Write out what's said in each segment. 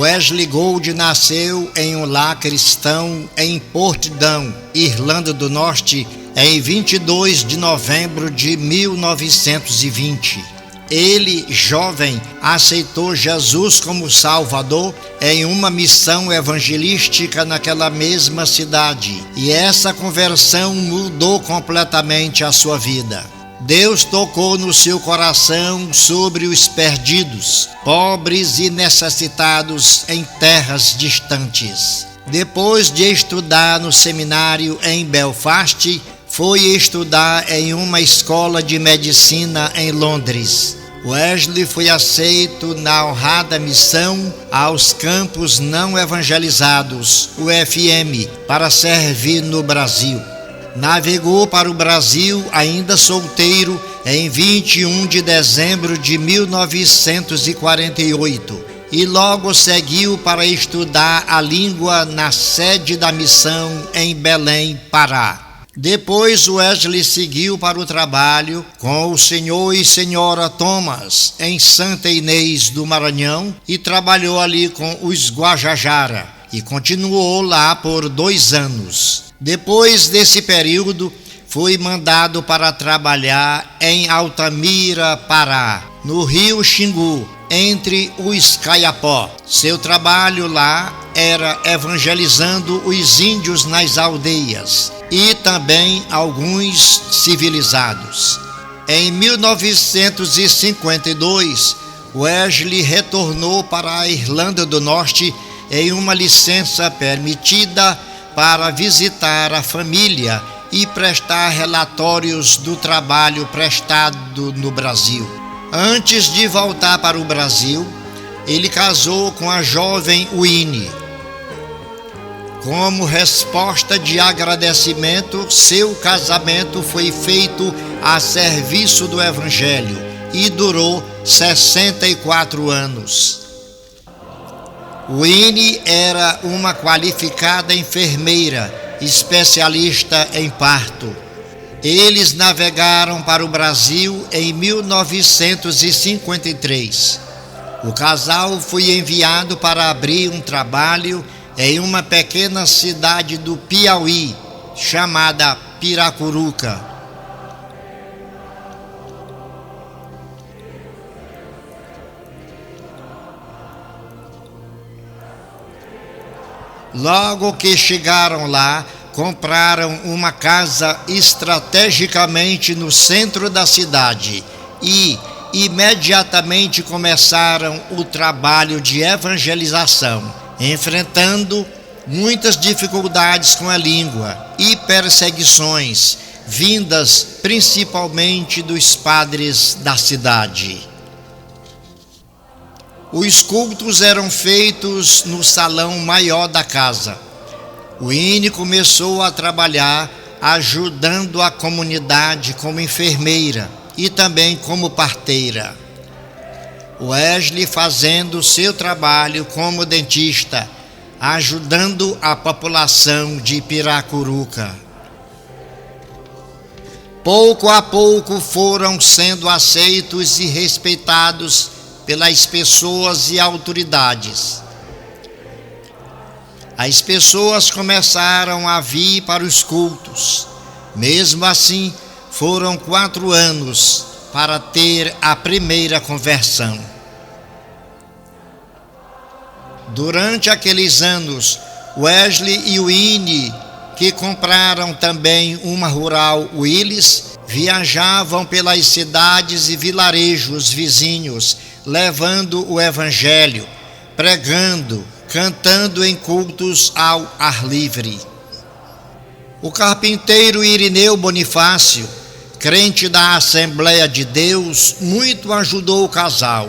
Wesley Gold nasceu em um lar cristão em Portdown, Irlanda do Norte, em 22 de novembro de 1920. Ele, jovem, aceitou Jesus como Salvador em uma missão evangelística naquela mesma cidade, e essa conversão mudou completamente a sua vida. Deus tocou no seu coração sobre os perdidos, pobres e necessitados em terras distantes. Depois de estudar no seminário em Belfast, foi estudar em uma escola de medicina em Londres. Wesley foi aceito na honrada missão aos Campos Não Evangelizados, UFM, para servir no Brasil. Navegou para o Brasil ainda solteiro em 21 de dezembro de 1948 e logo seguiu para estudar a língua na sede da missão em Belém, Pará. Depois Wesley seguiu para o trabalho com o senhor e senhora Thomas em Santa Inês do Maranhão e trabalhou ali com os Guajajara e continuou lá por 2 anos. Depois desse período, foi mandado para trabalhar em Altamira, Pará, no rio Xingu, entre os Caiapó. Seu trabalho lá era evangelizando os índios nas aldeias e também alguns civilizados. Em 1952, Wesley retornou para a Irlanda do Norte em uma licença permitida para visitar a família e prestar relatórios do trabalho prestado no Brasil. Antes de voltar para o Brasil, ele casou com a jovem Winnie. Como resposta de agradecimento, seu casamento foi feito a serviço do Evangelho e durou 64 anos. Winnie era uma qualificada enfermeira, especialista em parto. Eles navegaram para o Brasil em 1953. O casal foi enviado para abrir um trabalho em uma pequena cidade do Piauí, chamada Piracuruca. Logo que chegaram lá, compraram uma casa estrategicamente no centro da cidade e imediatamente começaram o trabalho de evangelização, enfrentando muitas dificuldades com a língua e perseguições, vindas principalmente dos padres da cidade. Os cultos eram feitos no salão maior da casa. Winnie começou a trabalhar ajudando a comunidade como enfermeira e também como parteira. Wesley fazendo seu trabalho como dentista, ajudando a população de Piracuruca. Pouco a pouco foram sendo aceitos e respeitados pelas pessoas e autoridades. As pessoas começaram a vir para os cultos. Mesmo assim, foram 4 anos para ter a primeira conversão. Durante aqueles anos, Wesley e Winnie, que compraram também uma rural Willis, viajavam pelas cidades e vilarejos vizinhos, levando o Evangelho, pregando, cantando em cultos ao ar livre. O carpinteiro Irineu Bonifácio, crente da Assembleia de Deus, muito ajudou o casal.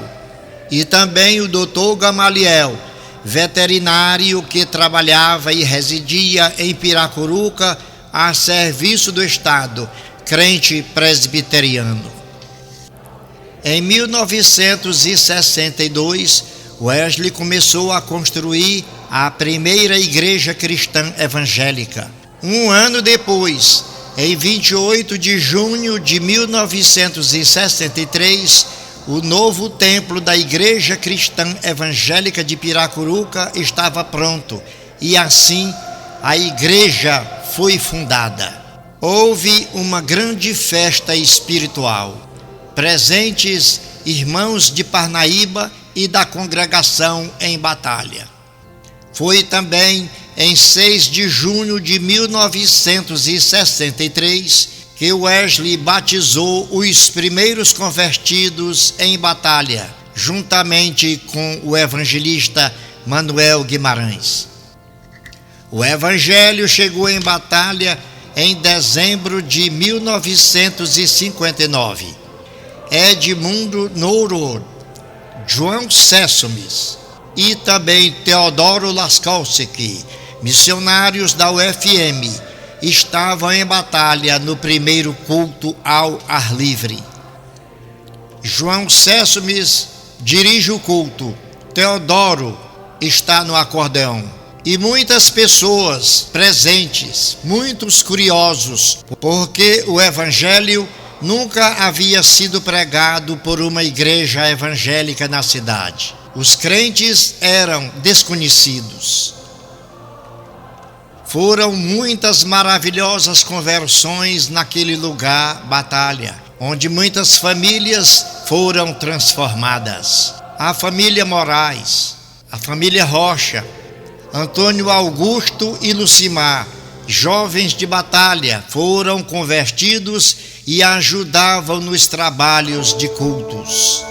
E também o Dr. Gamaliel, veterinário que trabalhava e residia em Piracuruca a serviço do Estado, crente presbiteriano. Em 1962, Wesley começou a construir a primeira igreja cristã evangélica. Um ano depois, em 28 de junho de 1963, o novo templo da Igreja Cristã Evangélica de Piracuruca estava pronto e assim a igreja foi fundada. Houve uma grande festa espiritual. Presentes irmãos de Parnaíba e da congregação em Batalha. Foi também em 6 de junho de 1963 que Wesley batizou os primeiros convertidos em Batalha, juntamente com o evangelista Manuel Guimarães. O evangelho chegou em Batalha em dezembro de 1959. Edmundo Nouro, João Sessomes e também Teodoro Laskowski, missionários da UFM, estavam em Batalha no primeiro culto ao ar livre. João Sessomes dirige o culto, Teodoro está no acordeão. E muitas pessoas presentes, muitos curiosos, porque o evangelho nunca havia sido pregado por uma igreja evangélica na cidade. Os crentes eram desconhecidos. Foram muitas maravilhosas conversões naquele lugar, Batalha, onde muitas famílias foram transformadas. A família Moraes, a família Rocha, Antônio Augusto e Lucimar, jovens de Batalha, foram convertidos e ajudavam nos trabalhos de cultos.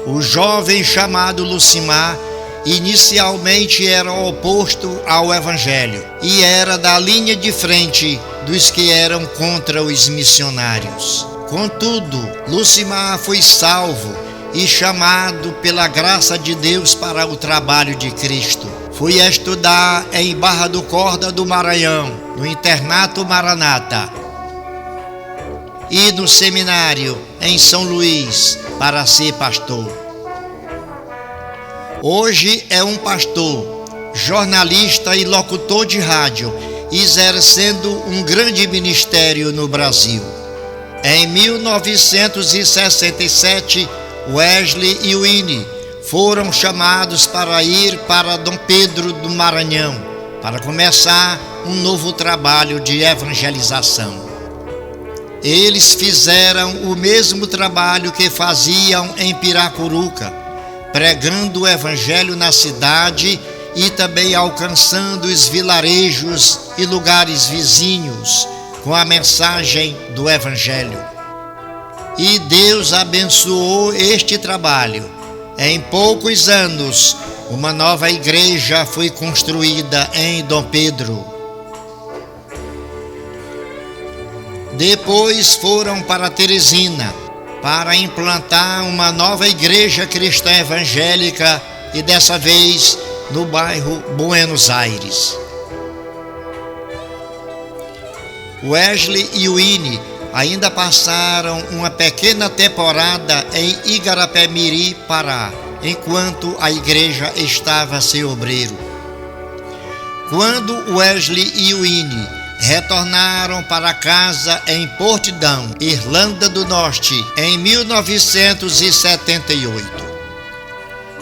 O jovem chamado Lucimar inicialmente era oposto ao evangelho e era da linha de frente dos que eram contra os missionários. Contudo, Lucimar foi salvo e chamado pela graça de Deus para o trabalho de Cristo. Fui estudar em Barra do Corda do Maranhão, no Internato Maranata, e no seminário em São Luís para ser pastor. Hoje é um pastor, jornalista e locutor de rádio, exercendo um grande ministério no Brasil. Em 1967, Wesley e Winnie foram chamados para ir para Dom Pedro do Maranhão, para começar um novo trabalho de evangelização. Eles fizeram o mesmo trabalho que faziam em Piracuruca, pregando o evangelho na cidade e também alcançando os vilarejos e lugares vizinhos com a mensagem do evangelho. E Deus abençoou este trabalho. Em poucos anos, uma nova igreja foi construída em Dom Pedro. Depois foram para Teresina para implantar uma nova igreja cristã evangélica e dessa vez no bairro Buenos Aires. Wesley e Winnie ainda passaram uma pequena temporada em Igarapé-Miri, Pará, enquanto a igreja estava sem obreiro. Quando Wesley e Winnie retornaram para casa em Portidão, Irlanda do Norte, em 1978.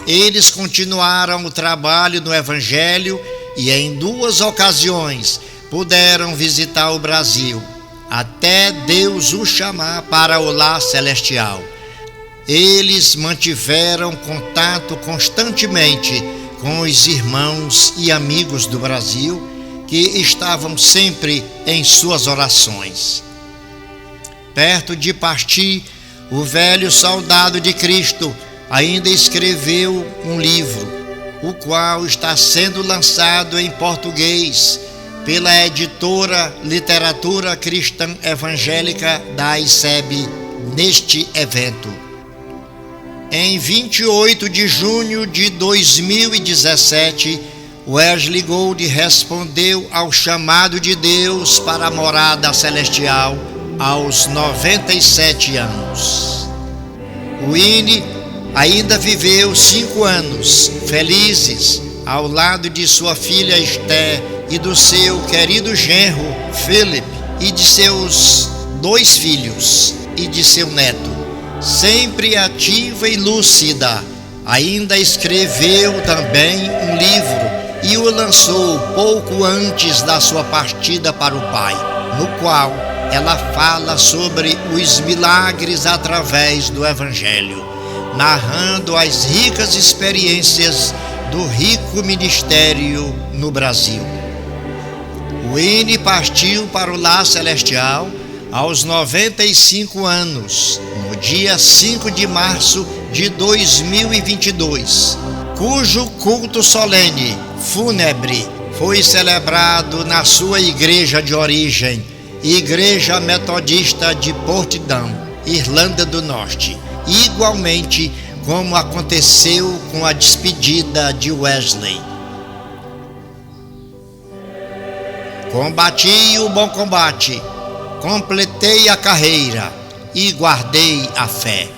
Eles continuaram o trabalho no Evangelho e em 2 ocasiões puderam visitar o Brasil, até Deus o chamar para o lar celestial. Eles mantiveram contato constantemente com os irmãos e amigos do Brasil, que estavam sempre em suas orações. Perto de partir, o velho soldado de Cristo ainda escreveu um livro, o qual está sendo lançado em português pela editora Literatura Cristã Evangélica da ICEB neste evento. Em 28 de junho de 2017, Wesley Gold respondeu ao chamado de Deus para a morada celestial aos 97 anos. Winnie ainda viveu 5 anos felizes ao lado de sua filha Esther e do seu querido genro Philip e de seus 2 filhos e de seu neto, Sempre ativa e lúcida, ainda escreveu também um livro e o lançou pouco antes da sua partida para o Pai, no qual ela fala sobre os milagres através do Evangelho, narrando as ricas experiências do rico ministério no Brasil. Winnie partiu para o lar celestial aos 95 anos, no dia 5 de março de 2022, cujo culto solene, fúnebre, foi celebrado na sua igreja de origem, Igreja Metodista de Portidão, Irlanda do Norte, igualmente como aconteceu com a despedida de Wesley. Combati o bom combate, completei a carreira e guardei a fé.